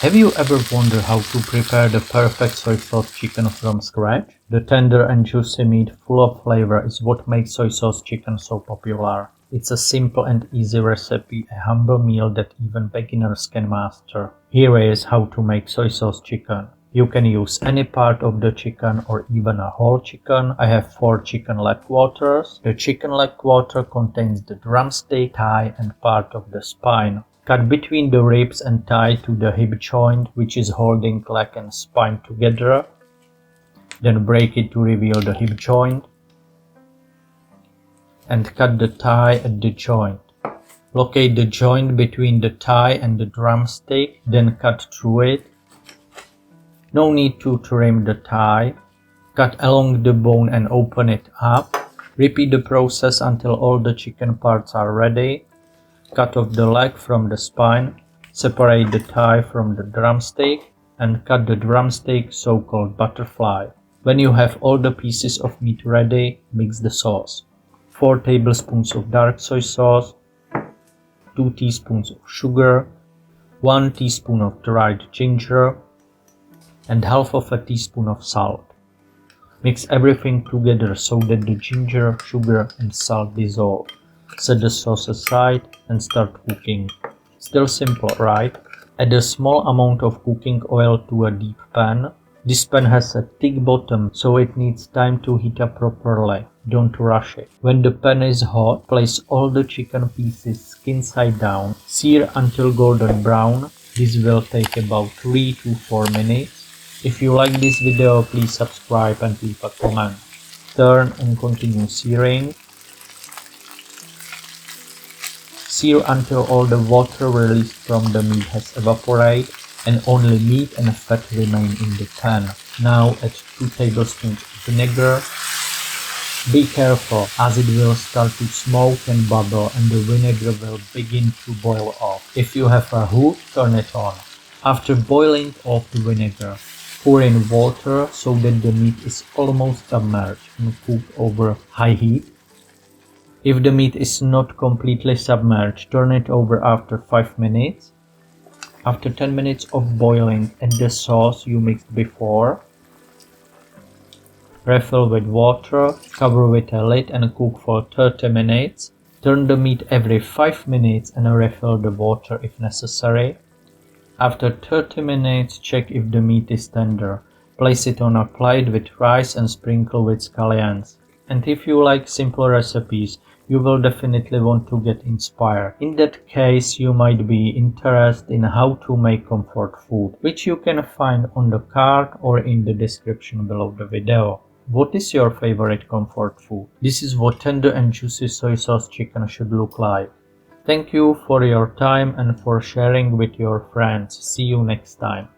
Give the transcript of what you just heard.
Have you ever wondered how to prepare the perfect soy sauce chicken from scratch? The tender and juicy meat full of flavor is what makes soy sauce chicken so popular. It's a simple and easy recipe, a humble meal that even beginners can master. Here is how to make soy sauce chicken. You can use any part of the chicken or even a whole chicken. I have 4 chicken leg quarters. The chicken leg quarter contains the drumstick, thigh and part of the spine. Cut between the ribs and tie to the hip joint, which is holding leg and spine together. Then break it to reveal the hip joint. And cut the thigh at the joint. Locate the joint between the thigh and the drumstick, then cut through it. No need to trim the thigh. Cut along the bone and open it up. Repeat the process until all the chicken parts are ready. Cut off the leg from the spine, separate the thigh from the drumstick, and cut the drumstick, so-called butterfly. When you have all the pieces of meat ready, mix the sauce. 4 tablespoons of dark soy sauce, 2 teaspoons of sugar, 1 teaspoon of dried ginger, and half of a teaspoon of salt. Mix everything together so that the ginger, sugar, and salt dissolve. Set the sauce aside and start cooking. Still simple, right? Add a small amount of cooking oil to a deep pan. This pan has a thick bottom, so it needs time to heat up properly. Don't rush it. When the pan is hot, place all the chicken pieces skin side down. Sear until golden brown. This will take about 3 to 4 minutes. If you like this video, please subscribe and leave a comment. Turn and continue searing. Sear until all the water released from the meat has evaporated and only meat and fat remain in the pan. Now add 2 tablespoons of vinegar. Be careful, as it will start to smoke and bubble and the vinegar will begin to boil off. If you have a hood, turn it on. After boiling off the vinegar, pour in water so that the meat is almost submerged and cook over high heat. If the meat is not completely submerged, turn it over after 5 minutes. After 10 minutes of boiling, add the sauce you mixed before. Refill with water, cover with a lid and cook for 30 minutes. Turn the meat every 5 minutes and refill the water if necessary. After 30 minutes, check if the meat is tender. Place it on a plate with rice and sprinkle with scallions. And if you like simple recipes, you will definitely want to get inspired. In that case, you might be interested in how to make comfort food, which you can find on the card or in the description below the video. What is your favorite comfort food? This is what tender and juicy soy sauce chicken should look like. Thank you for your time and for sharing with your friends. See you next time.